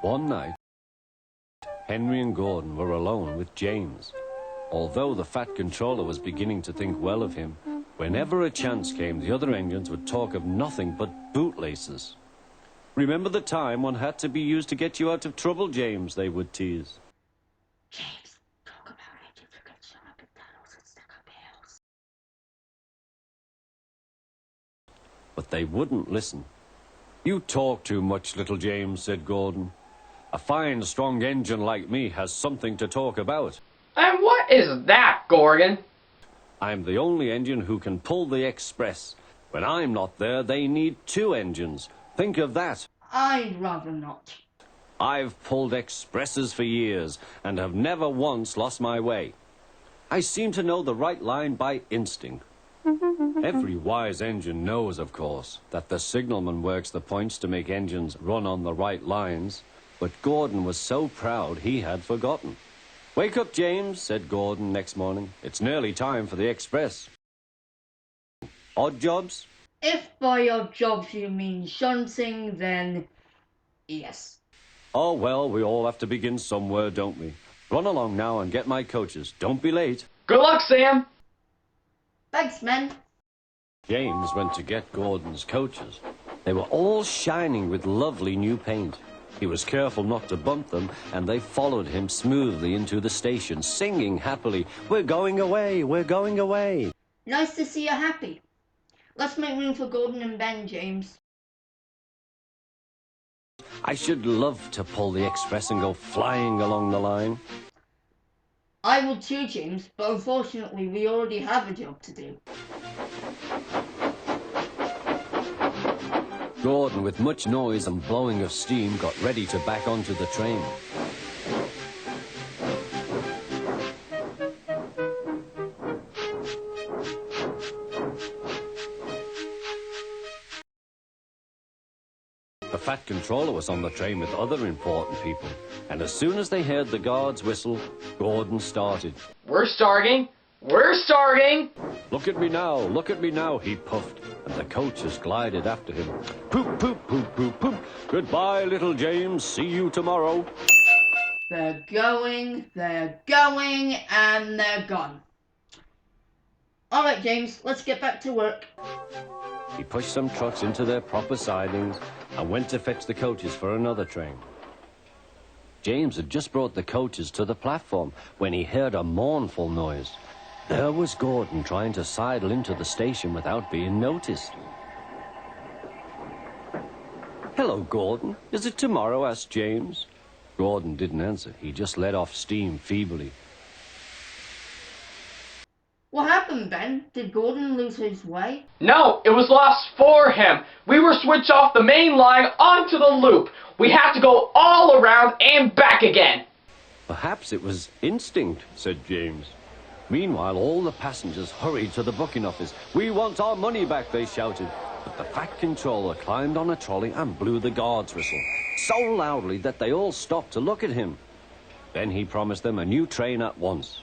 One night, Henry and Gordon were alone with James. Although the Fat Controller was beginning to think well of him, whenever a chance came, the other engines would talk of nothing but bootlaces. "Remember the time one had to be used to get you out of trouble, James," they would tease. James, talk about engines who get shot up in tunnels and stuck up hills. But they wouldn't listen. "You talk too much, little James," said Gordon. "A fine, strong engine like me has something to talk about." And what is that, Gordon? "I'm the only engine who can pull the express. When I'm not there, they need 2 engines. Think of that. I'd rather not. I've pulled expresses for years and have never once lost my way. I seem to know the right line by instinct. Every wise engine knows, of course, that the signalman works the points to make engines run on the right lines. But Gordon was so proud he had forgotten. "Wake up, James," said Gordon next morning. "It's nearly time for the express." Odd jobs? If by odd jobs you mean shunting, then yes. Oh, well, we all have to begin somewhere, don't we? Run along now and get my coaches. Don't be late. Good luck, Sam. Thanks, men. James went to get Gordon's coaches. They were all shining with lovely new paint. He was careful not to bump them, and they followed him smoothly into the station, singing happily, "We're going away, we're going away." Nice to see you happy. Let's make room for Gordon and Ben, James. I should love to pull the express and go flying along the line. I would too, James, but unfortunately we already have a job to do. Gordon, with much noise and blowing of steam, got ready to back onto the train. The Fat Controller was on the train with other important people, and as soon as they heard the guard's whistle, Gordon started. We're starting. We're starting. Look at me now, he puffed, and the coaches glided after him. Poop, poop, poop, poop, poop. Goodbye, little James. See you tomorrow. They're going, and they're gone. All right, James, let's get back to work. He pushed some trucks into their proper sidings and went to fetch the coaches for another train. James had just brought the coaches to the platform when he heard a mournful noise. There was Gordon trying to sidle into the station without being noticed. "Hello, Gordon. Is it tomorrow?" asked James. Gordon didn't answer. He just let off steam feebly. What happened, Ben? Did Gordon lose his way? No, it was lost for him. We were switched off the main line onto the loop. We had to go all around and back again. "Perhaps it was instinct," said James. Meanwhile, all the passengers hurried to the booking office. "We want our money back," they shouted. But the Fat Controller climbed on a trolley and blew the guard's whistle, so loudly that they all stopped to look at him. Then he promised them a new train at once.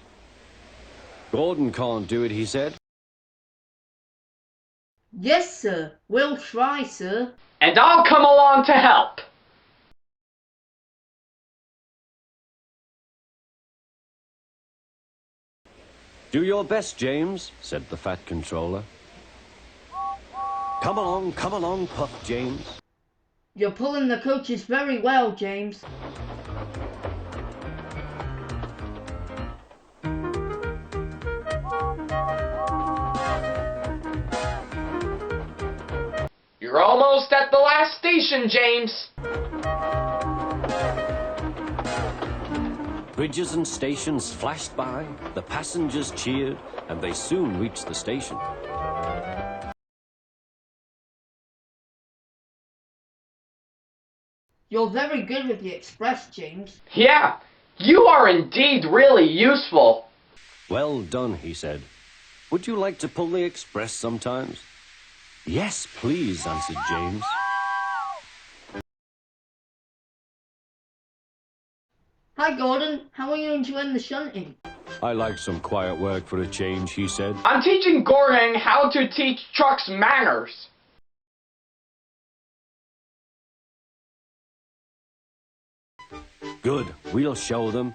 "Gordon can't do it," he said. Yes, sir. We'll try, sir. And I'll come along to help. "Do your best, James," said the Fat Controller. Come along, puffed James. You're pulling the coaches very well, James. You're almost at the last station, James. Bridges and stations flashed by, the passengers cheered, and they soon reached the station. You're very good with the express, James. Yeah, you are indeed really useful. "Well done," he said. "Would you like to pull the express sometimes?" "Yes, please," answered James. Hi, Gordon. How are you enjoying the shunting? I like some quiet work for a change, he said. I'm teaching Gorhang how to teach trucks manners. Good, we'll show them.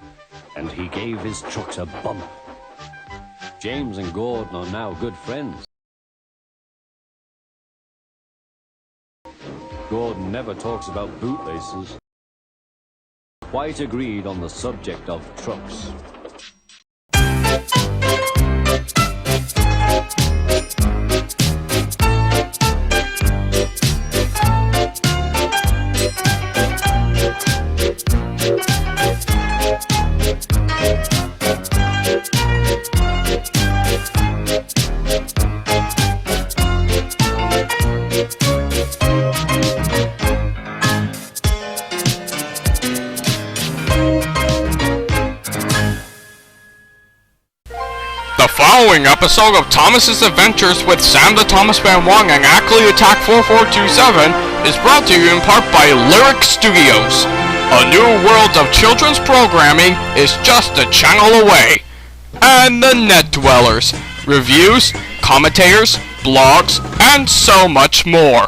And he gave his trucks a bump. James and Gordon are now good friends. Gordon never talks about bootlaces. Quite agreed on the subject of trucks. The following episode of Thomas's Adventures with SamTheThomasFan1 and Ackleyattack4427 is brought to you in part by Lyric Studios. A new world of children's programming is just a channel away. And the Net Dwellers, reviews, commentators, blogs, and so much more.